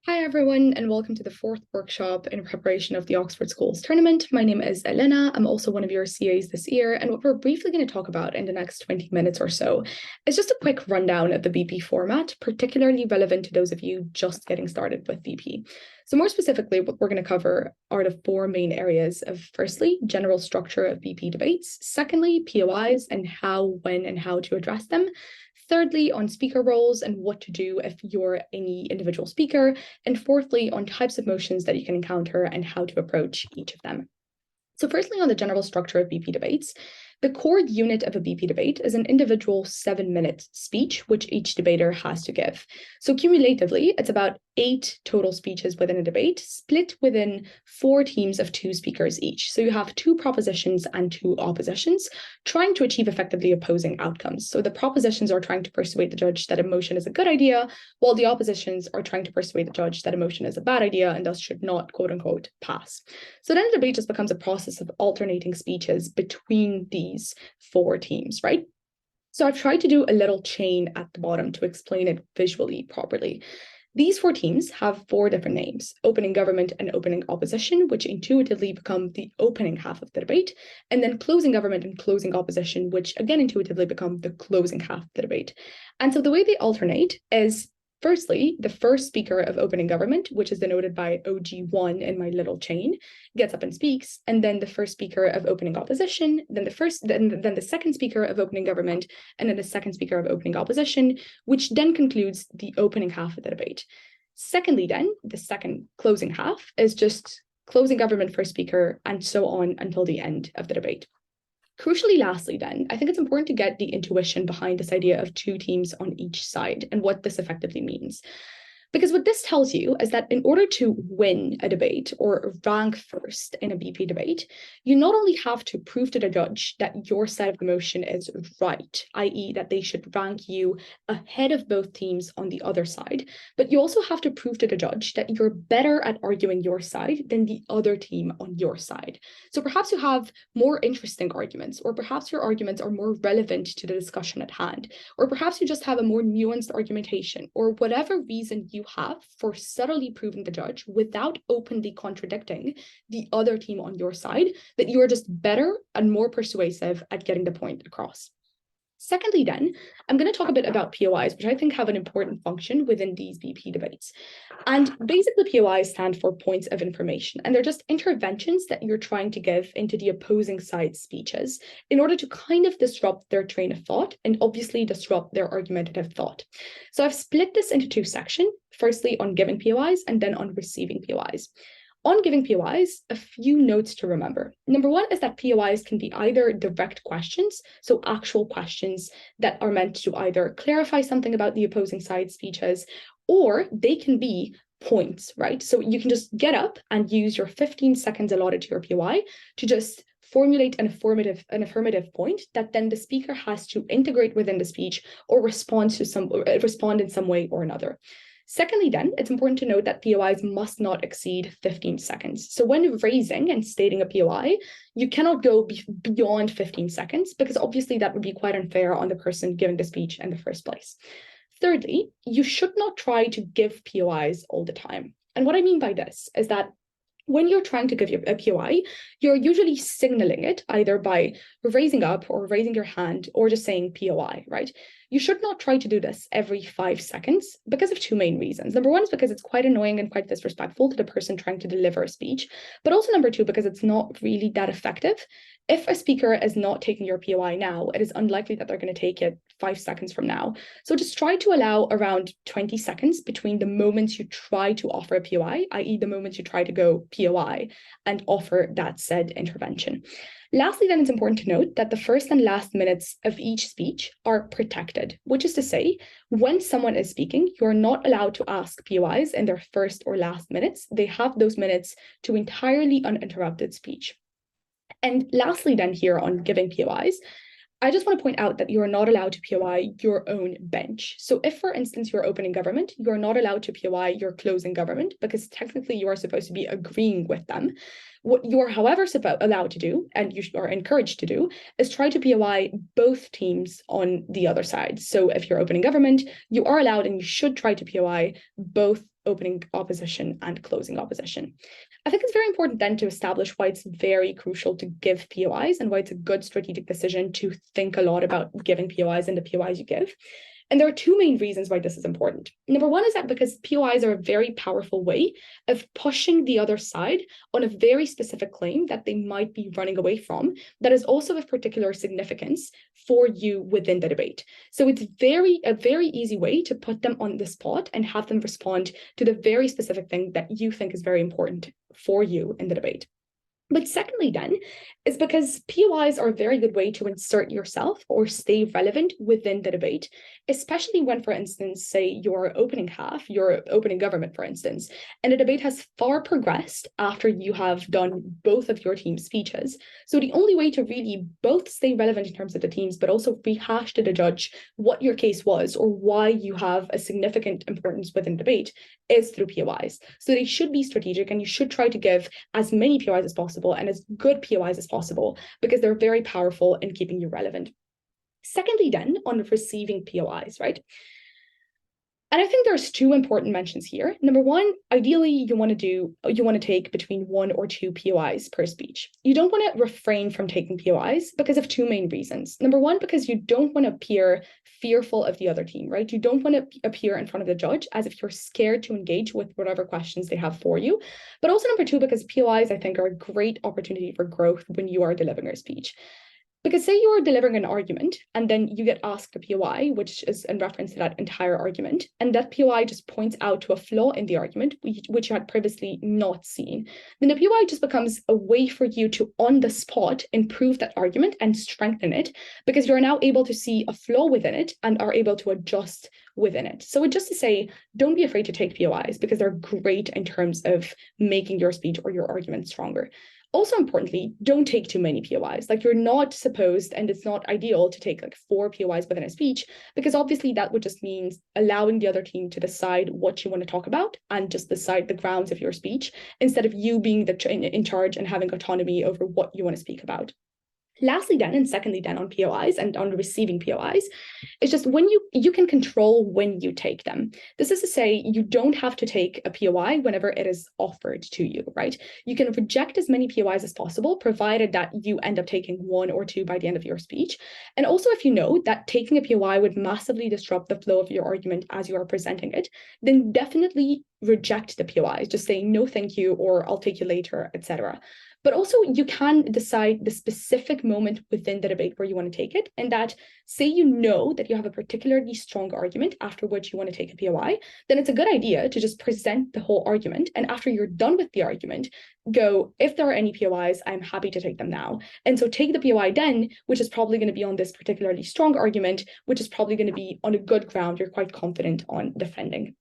Hi everyone, and welcome to the fourth workshop in preparation of the Oxford Schools Tournament. My name is Elena. I'm also one of your CAs this year, and what we're briefly going to talk about in the next 20 minutes or so is just a quick rundown of the BP format, particularly relevant to those of you just getting started with BP. So more specifically, what we're going to cover are the four main areas of, firstly, general structure of BP debates, secondly, POIs and how, when, and how to address them, thirdly, on speaker roles and what to do if you're any individual speaker, and fourthly, on types of motions that you can encounter and how to approach each of them. So firstly, on the general structure of BP debates, the core unit of a BP debate is an individual 7-minute speech, which each debater has to give. So cumulatively, it's about 8 total speeches within a debate, split within 4 teams of 2 speakers each. So you have 2 propositions and 2 oppositions, trying to achieve effectively opposing outcomes. So the propositions are trying to persuade the judge that a motion is a good idea, while the oppositions are trying to persuade the judge that a motion is a bad idea and thus should not, quote unquote, pass. So then the debate just becomes a process of alternating speeches between these 4 teams, right? So I've tried to do a little chain at the bottom to explain it visually properly. These 4 teams have 4 different names: opening government and opening opposition, which intuitively become the opening half of the debate, and then closing government and closing opposition, which again intuitively become the closing half of the debate. And so the way they alternate is, firstly, the first speaker of opening government, which is denoted by OG1 in my little chain, gets up and speaks, and then the first speaker of opening opposition, then the second speaker of opening government, and then the second speaker of opening opposition, which then concludes the opening half of the debate. Secondly, then, the second closing half is just closing government, first speaker, and so on until the end of the debate. Crucially, lastly, then, I think it's important to get the intuition behind this idea of 2 teams on each side and what this effectively means. Because what this tells you is that in order to win a debate or rank first in a BP debate, you not only have to prove to the judge that your side of the motion is right, i.e., that they should rank you ahead of both teams on the other side, but you also have to prove to the judge that you're better at arguing your side than the other team on your side. So perhaps you have more interesting arguments, or perhaps your arguments are more relevant to the discussion at hand, or perhaps you just have a more nuanced argumentation, or whatever reason you have for subtly proving the judge without openly contradicting the other team on your side that you are just better and more persuasive at getting the point across. Secondly, then, I'm going to talk a bit about POIs, which I think have an important function within these BP debates. And basically, POIs stand for points of information, and they're just interventions that you're trying to give into the opposing side's speeches in order to kind of disrupt their train of thought and obviously disrupt their argumentative thought. So I've split this into 2 sections, firstly on giving POIs and then on receiving POIs. On giving POIs, a few notes to remember. Number 1 is that POIs can be either direct questions, so actual questions that are meant to either clarify something about the opposing side's speeches, or they can be points, right? So you can just get up and use your 15 seconds allotted to your POI to just formulate an affirmative point that then the speaker has to integrate within the speech or respond in some way or another. Secondly, then, it's important to note that POIs must not exceed 15 seconds. So when raising and stating a POI, you cannot go beyond 15 seconds because obviously that would be quite unfair on the person giving the speech in the first place. Thirdly, you should not try to give POIs all the time. And what I mean by this is that when you're trying to give a POI, you're usually signaling it either by raising up or raising your hand or just saying POI, right? You should not try to do this every 5 seconds because of 2 main reasons. Number 1 is because it's quite annoying and quite disrespectful to the person trying to deliver a speech, but also number 2, because it's not really that effective. If a speaker is not taking your POI now, it is unlikely that they're going to take it 5 seconds from now. So just try to allow around 20 seconds between the moments you try to offer a POI, i.e. the moments you try to go POI and offer that said intervention. Lastly, then, it's important to note that the first and last minutes of each speech are protected, which is to say, when someone is speaking, you're not allowed to ask POIs in their first or last minutes. They have those minutes to entirely uninterrupted speech. And lastly, then, here on giving POIs, I just want to point out that you are not allowed to POI your own bench. So if, for instance, you're opening government, you are not allowed to POI your closing government because technically you are supposed to be agreeing with them. What you are, however, allowed to do, and you are encouraged to do, is try to POI both teams on the other side. So if you're opening government, you are allowed and you should try to POI both opening opposition and closing opposition. I think it's very important then to establish why it's very crucial to give POIs and why it's a good strategic decision to think a lot about giving POIs and the POIs you give. And there are two main reasons why this is important. Number one is that because POIs are a very powerful way of pushing the other side on a very specific claim that they might be running away from, that is also of particular significance for you within the debate. So it's a very easy way to put them on the spot and have them respond to the very specific thing that you think is very important for you in the debate. But secondly, then, is because POIs are a very good way to insert yourself or stay relevant within the debate, especially when, for instance, say your opening half, your opening government, for instance, and the debate has far progressed after you have done both of your team's speeches. So the only way to really both stay relevant in terms of the teams, but also rehash to the judge what your case was or why you have a significant importance within debate is through POIs. So they should be strategic, and you should try to give as many POIs as possible and as good POIs as possible, because they're very powerful in keeping you relevant. Secondly, then, on receiving POIs, right? And I think there's two important mentions here. Number one, ideally, you want to take between 1 or 2 POIs per speech. You don't want to refrain from taking POIs because of two main reasons. Number one, because you don't want to appear fearful of the other team, right? You don't want to appear in front of the judge as if you're scared to engage with whatever questions they have for you. But also number two, because POIs, I think, are a great opportunity for growth when you are delivering your speech. Because say you are delivering an argument and then you get asked a POI, which is in reference to that entire argument, and that POI just points out to a flaw in the argument, which you had previously not seen, then the POI just becomes a way for you to, on the spot, improve that argument and strengthen it, because you're now able to see a flaw within it and are able to adjust within it. So just to say, don't be afraid to take POIs, because they're great in terms of making your speech or your argument stronger. Also importantly, don't take too many POIs. Like, you're not supposed, and it's not ideal to take like 4 POIs within a speech, because obviously that would just mean allowing the other team to decide what you want to talk about and just decide the grounds of your speech, instead of you being in charge and having autonomy over what you want to speak about. Lastly then, and secondly then, on POIs and on receiving POIs, it's just when you can control when you take them. This is to say, you don't have to take a POI whenever it is offered to you, right? You can reject as many POIs as possible, provided that you end up taking 1 or 2 by the end of your speech. And also, if you know that taking a POI would massively disrupt the flow of your argument as you are presenting it, then definitely reject the POIs, just saying no thank you, or I'll take you later, etc. But also, you can decide the specific moment within the debate where you want to take it, and that, say you know that you have a particularly strong argument after which you want to take a POI, then it's a good idea to just present the whole argument, and after you're done with the argument, go, if there are any POIs, I'm happy to take them now. And so take the POI then, which is probably going to be on this particularly strong argument, which is probably going to be on a good ground you're quite confident on defending.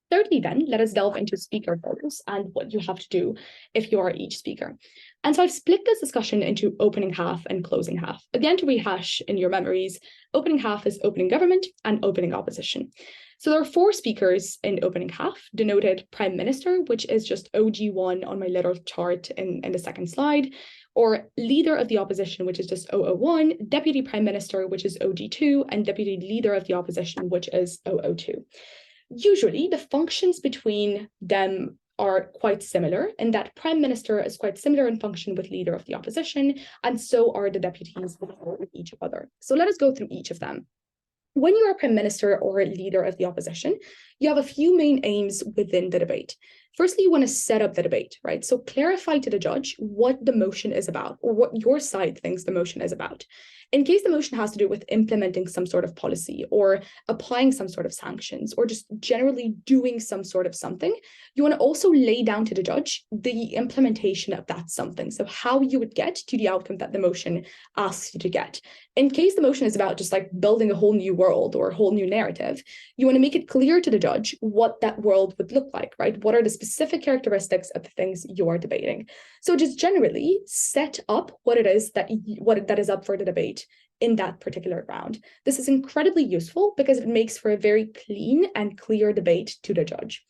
Thirdly, then, let us delve into speaker roles and what you have to do if you are each speaker. And so I've split this discussion into opening half and closing half. Again, to rehash in your memories, opening half is opening government and opening opposition. So there are 4 speakers in opening half, denoted Prime Minister, which is just OG1 on my little chart in the second slide, or Leader of the Opposition, which is just 001, Deputy Prime Minister, which is OG2, and Deputy Leader of the Opposition, which is 002. Usually, the functions between them are quite similar, in that Prime Minister is quite similar in function with Leader of the Opposition, and so are the deputies with each other. So let us go through each of them. When you are Prime Minister or Leader of the Opposition, you have a few main aims within the debate. Firstly, you want to set up the debate, right? So clarify to the judge what the motion is about, or what your side thinks the motion is about. In case the motion has to do with implementing some sort of policy, or applying some sort of sanctions, or just generally doing some sort of something, you want to also lay down to the judge the implementation of that something. So how you would get to the outcome that the motion asks you to get. In case the motion is about just like building a whole new world or a whole new narrative, you want to make it clear to the judge what that world would look like, right? What are the specific characteristics of the things you are debating? So just generally set up what it is that is up for the debate in that particular round. This is incredibly useful because it makes for a very clean and clear debate to the judge.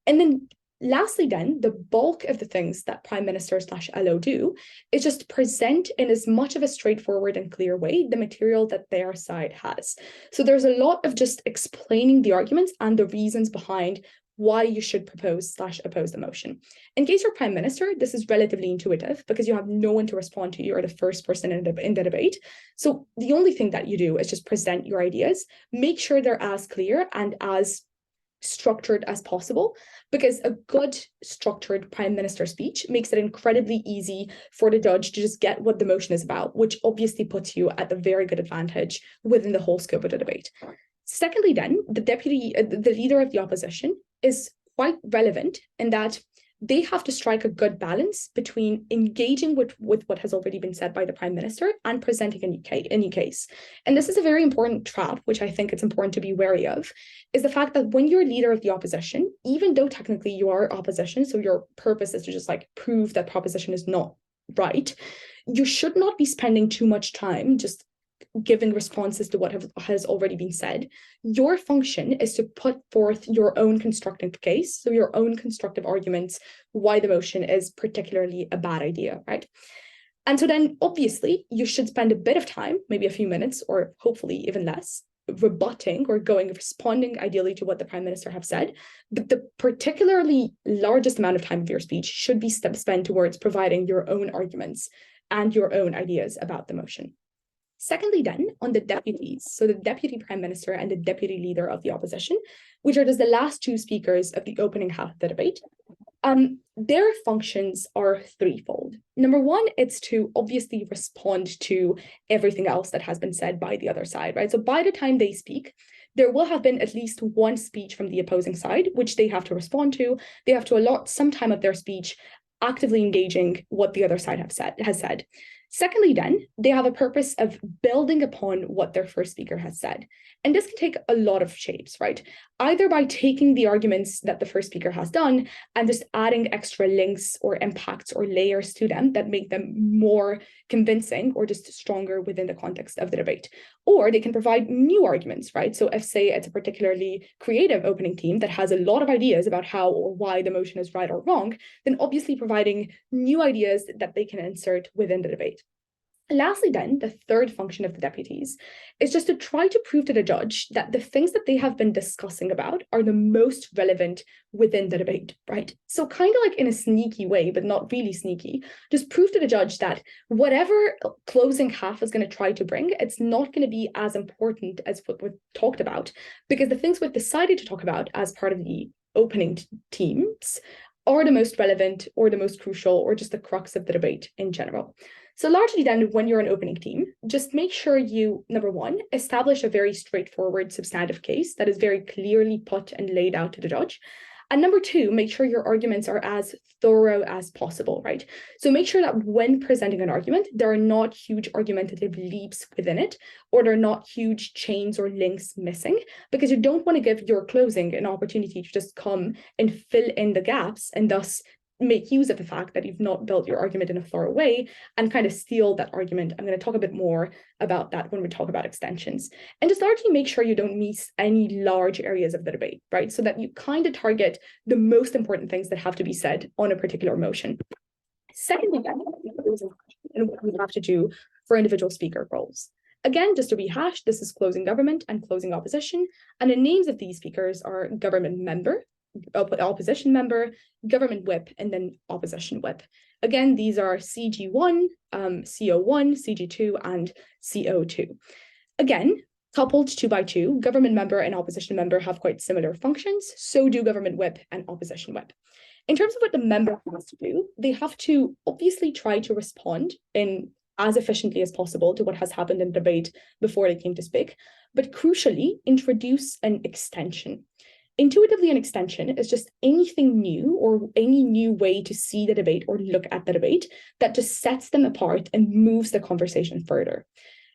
And then lastly, then, the bulk of the things that Prime Minister / LO do is just present in as much of a straightforward and clear way the material that their side has. So there's a lot of just explaining the arguments and the reasons behind why you should propose/oppose the motion. In case you're prime minister, this is relatively intuitive because you have no one to respond to. You're the first person in the debate. So the only thing that you do is just present your ideas, make sure they're as clear and as structured as possible, because a good structured prime minister speech makes it incredibly easy for the judge to just get what the motion is about, which obviously puts you at a very good advantage within the whole scope of the debate. Secondly, then, the leader of the opposition is quite relevant in that they have to strike a good balance between engaging with what has already been said by the prime minister and presenting a new case. And this is a very important trap, which I think it's important to be wary of, is the fact that when you're leader of the opposition, even though technically you are opposition, so your purpose is to just like prove that proposition is not right, you should not be spending too much time just giving responses to what has already been said. Your function is to put forth your own constructive case, so your own constructive arguments why the motion is particularly a bad idea, right? And so then obviously you should spend a bit of time, maybe a few minutes or hopefully even less, rebutting or responding ideally to what the prime minister have said. But the particularly largest amount of time of your speech should be spent towards providing your own arguments and your own ideas about the motion. Secondly, then, on the deputies, so the deputy prime minister and the deputy leader of the opposition, which are just the last two speakers of the opening half of the debate, their functions are threefold. Number one, it's to obviously respond to everything else that has been said by the other side, right? So by the time they speak, there will have been at least one speech from the opposing side, which they have to respond to. They have to allot some time of their speech actively engaging what the other side has said. Secondly, then, they have a purpose of building upon what their first speaker has said. And this can take a lot of shapes, right? Either by taking the arguments that the first speaker has done and just adding extra links or impacts or layers to them that make them more convincing or just stronger within the context of the debate. Or they can provide new arguments, right? So if, say, it's a particularly creative opening team that has a lot of ideas about how or why the motion is right or wrong, then obviously providing new ideas that they can insert within the debate. Lastly, then, the third function of the deputies is just to try to prove to the judge that the things that they have been discussing about are the most relevant within the debate, right? So kind of like in a sneaky way, but not really sneaky, just prove to the judge that whatever closing half is going to try to bring, it's not going to be as important as what we've talked about, because the things we've decided to talk about as part of the opening teams are the most relevant or the most crucial or just the crux of the debate in general. So largely then, when you're an opening team, just make sure you, number one, establish a very straightforward substantive case that is very clearly put and laid out to the judge. And number two, make sure your arguments are as thorough as possible, right? So make sure that when presenting an argument, there are not huge argumentative leaps within it, or there are not huge chains or links missing, because you don't want to give your closing an opportunity to just come and fill in the gaps and thus make use of the fact that you've not built your argument in a thorough way and kind of steal that argument. I'm going to talk a bit more about that when we talk about extensions. And just largely make sure you don't miss any large areas of the debate, right? So that you kind of target the most important things that have to be said on a particular motion. Secondly, and what we have to do for individual speaker roles. Again, just to rehash, this is closing government and closing opposition. And the names of these speakers are government member, opposition member, government whip, and then opposition whip. Again, these are CG1, CO1, CG2, and CO2. Again, coupled 2 by 2, government member and opposition member have quite similar functions, so do government whip and opposition whip. In terms of what the member has to do, they have to obviously try to respond in as efficiently as possible to what has happened in debate before they came to speak, but crucially, introduce an extension. Intuitively, an extension is just anything new or any new way to see the debate or look at the debate that just sets them apart and moves the conversation further.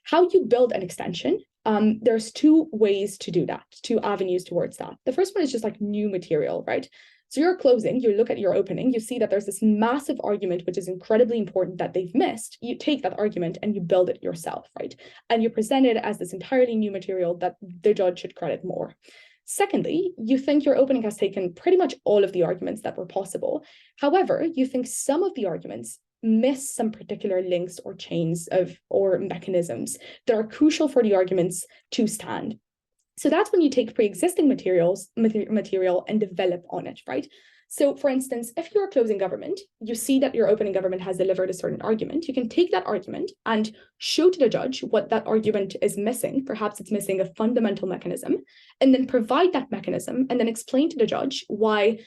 How you build an extension, there's two ways to do that, two avenues towards that. The first one is just like new material, right? So you're closing, you look at your opening, you see that there's this massive argument, which is incredibly important that they've missed. You take that argument and you build it yourself, right? And you present it as this entirely new material that the judge should credit more. Secondly, you think your opening has taken pretty much all of the arguments that were possible. However, you think some of the arguments miss some particular links or chains or mechanisms that are crucial for the arguments to stand. So that's when you take pre-existing material and develop on it, right? So for instance, if you're a closing government, you see that your opening government has delivered a certain argument, you can take that argument and show to the judge what that argument is missing. Perhaps it's missing a fundamental mechanism, and then provide that mechanism and then explain to the judge why,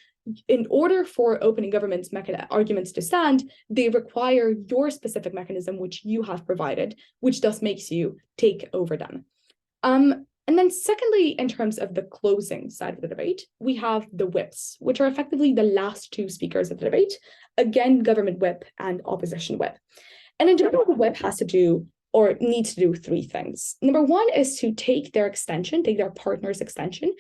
in order for opening government's arguments to stand, they require your specific mechanism, which you have provided, which thus makes you take over them. And then secondly, in terms of the closing side of the debate, we have the whips, which are effectively the last two speakers of the debate. Again, government whip and opposition whip. And in general, the whip has to do or needs to do three things. Number one is to take their partner's extension,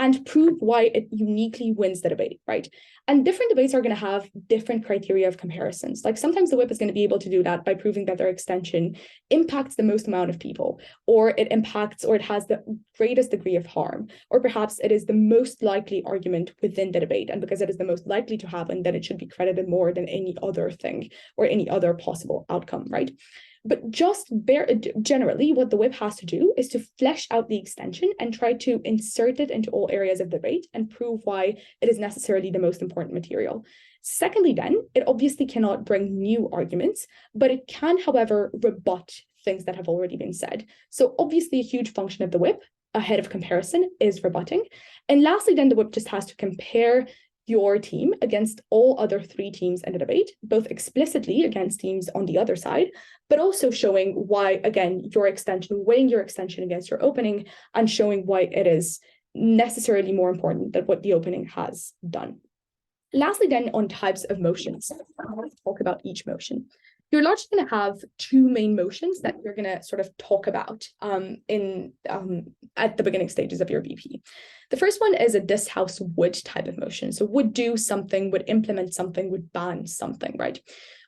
and prove why it uniquely wins the debate, right? And different debates are going to have different criteria of comparisons. Like sometimes the whip is going to be able to do that by proving that their extension impacts the most amount of people, or it impacts, or it has the greatest degree of harm, or perhaps it is the most likely argument within the debate. And because it is the most likely to happen, then it should be credited more than any other thing or any other possible outcome, right? But generally, what the whip has to do is to flesh out the extension and try to insert it into all areas of debate and prove why it is necessarily the most important material. Secondly, then, it obviously cannot bring new arguments, but it can, however, rebut things that have already been said. So obviously, a huge function of the whip, ahead of comparison, is rebutting. And lastly, then, the whip just has to compare your team against all other three teams in the debate, both explicitly against teams on the other side, but also showing why, again, weighing your extension against your opening and showing why it is necessarily more important than what the opening has done. Lastly, then, on types of motions, I want to talk about each motion. You're largely going to have two main motions that you're going to sort of talk about at the beginning stages of your BP. The first one is a this house would type of motion. So would do something, would implement something, would ban something, right?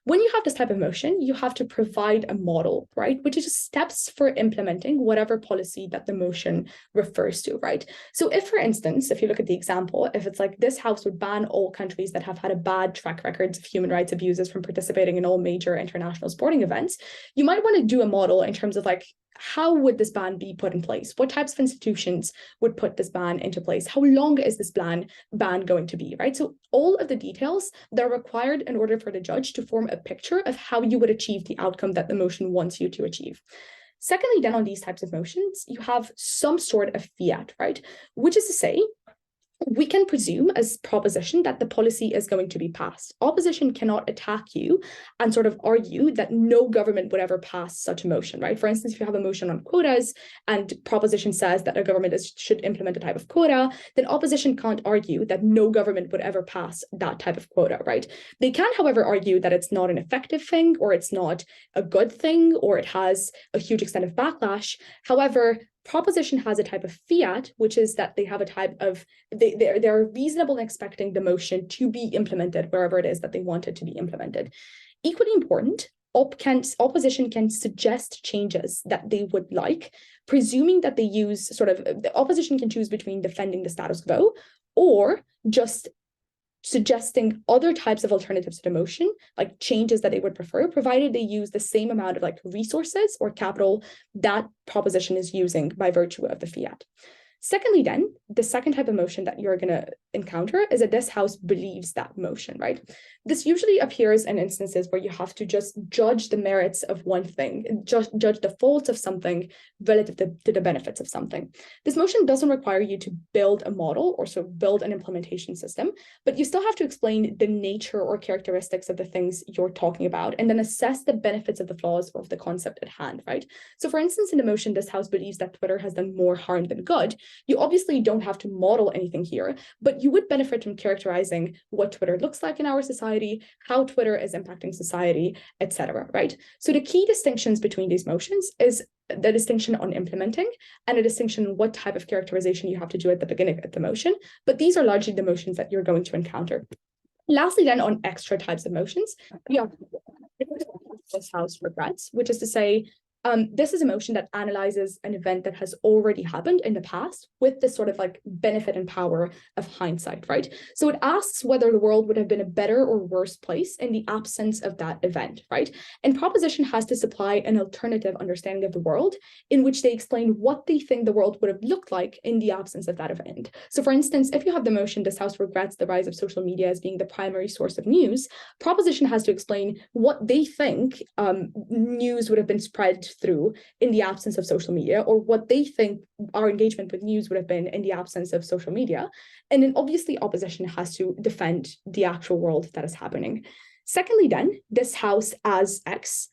When you have this type of motion, you have to provide a model, right? Which is just steps for implementing whatever policy that the motion refers to, right? So if, for instance, if you look at the example, if it's like this house would ban all countries that have had a bad track records of human rights abuses from participating in all major international sporting events, you might want to do a model in terms of like, how would this ban be put in place? What types of institutions would put this ban into place? How long is this ban going to be, right? So all of the details that are required in order for the judge to form a picture of how you would achieve the outcome that the motion wants you to achieve. Secondly, then on these types of motions, you have some sort of fiat, right? Which is to say, we can presume as proposition that the policy is going to be passed. Opposition cannot attack you and sort of argue that no government would ever pass such a motion, right? For instance, if you have a motion on quotas and proposition says that a government should implement a type of quota, then opposition can't argue that no government would ever pass that type of quota, right? They can, however, argue that it's not an effective thing, or it's not a good thing, or it has a huge extent of backlash. However, proposition has a type of fiat, which is that they have a type of, they're reasonable in expecting the motion to be implemented wherever it is that they want it to be implemented. Equally important, opposition can suggest changes that they would like, presuming that they use the opposition can choose between defending the status quo or just suggesting other types of alternatives to the motion, like changes that they would prefer, provided they use the same amount of like resources or capital that proposition is using by virtue of the fiat. Secondly, then, the second type of motion that you're going to encounter is that this house believes that motion, right? This usually appears in instances where you have to just judge the merits of one thing, judge the faults of something relative to the benefits of something. This motion doesn't require you to build a model or so build an implementation system, but you still have to explain the nature or characteristics of the things you're talking about and then assess the benefits of the flaws of the concept at hand, right? So for instance, in the motion, this house believes that Twitter has done more harm than good. You obviously don't have to model anything here, but you would benefit from characterizing what Twitter looks like in our society, how Twitter is impacting society, etc., right? So the key distinctions between these motions is the distinction on implementing and a distinction on what type of characterization you have to do at the beginning of the motion, but these are largely the motions that you're going to encounter. Lastly, then, on extra types of motions, we have this house regrets, which is to say, This is a motion that analyzes an event that has already happened in the past with this sort of like benefit and power of hindsight, right? So it asks whether the world would have been a better or worse place in the absence of that event, right? And proposition has to supply an alternative understanding of the world in which they explain what they think the world would have looked like in the absence of that event. So for instance, if you have the motion, this House regrets the rise of social media as being the primary source of news, proposition has to explain what they think news would have been spread through in the absence of social media, or what they think our engagement with news would have been in the absence of social media. And then obviously opposition has to defend the actual world that is happening. Secondly, then, this House as X,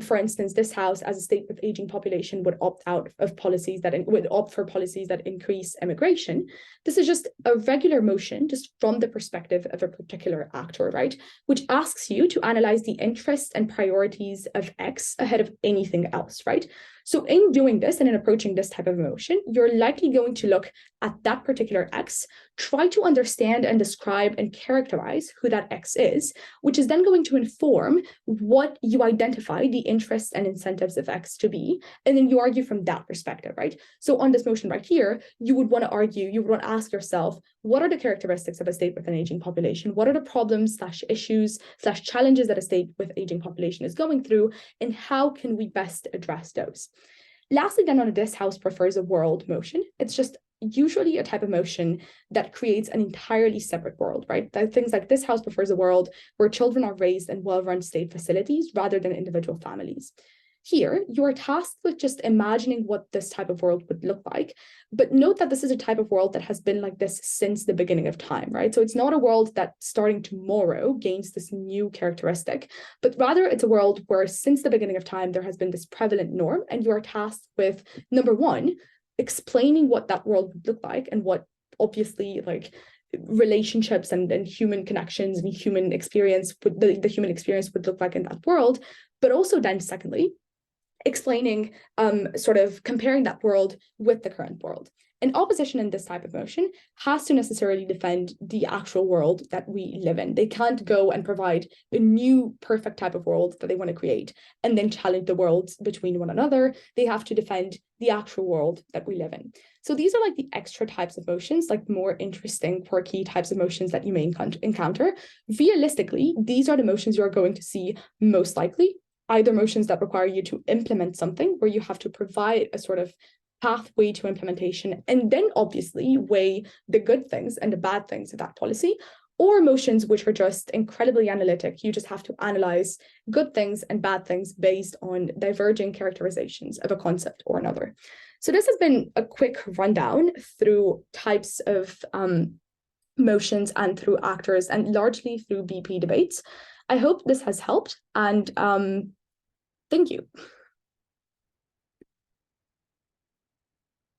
for instance, this House as a state with aging population would opt out of policies that would opt for policies that increase immigration. This is just a regular motion, just from the perspective of a particular actor, right? Which asks you to analyze the interests and priorities of X ahead of anything else, right? So in doing this and in approaching this type of emotion, you're likely going to look at that particular X, try to understand and describe and characterize who that X is, which is then going to inform what you identify the interests and incentives of X to be, and then you argue from that perspective, right? So on this motion right here, you would want to argue, you would want to ask yourself, what are the characteristics of a state with an aging population? What are the problems / issues / challenges that a state with aging population is going through, and how can we best address those? Lastly, then, on a this House prefers a world motion, it's just usually a type of motion that creates an entirely separate world, right? That things like this House prefers a world where children are raised in well-run state facilities rather than individual families. Here, you are tasked with just imagining what this type of world would look like. But note that this is a type of world that has been like this since the beginning of time, right? So it's not a world that starting tomorrow gains this new characteristic, but rather it's a world where since the beginning of time, there has been this prevalent norm, and you are tasked with, number one, explaining what that world would look like and what obviously like relationships and human connections and human experience would the human experience would look like in that world, but also then secondly, explaining, sort of comparing that world with the current world. And opposition in this type of motion has to necessarily defend the actual world that we live in. They can't go and provide a new perfect type of world that they want to create and then challenge the worlds between one another. They have to defend the actual world that we live in. So these are like the extra types of motions, like more interesting, quirky types of motions that you may encounter. Realistically, these are the motions you are going to see most likely, either motions that require you to implement something where you have to provide a sort of pathway to implementation and then obviously weigh the good things and the bad things of that policy, or motions which are just incredibly analytic. You just have to analyze good things and bad things based on diverging characterizations of a concept or another. So this has been a quick rundown through types of motions and through actors and largely through BP debates. I hope this has helped, and thank you.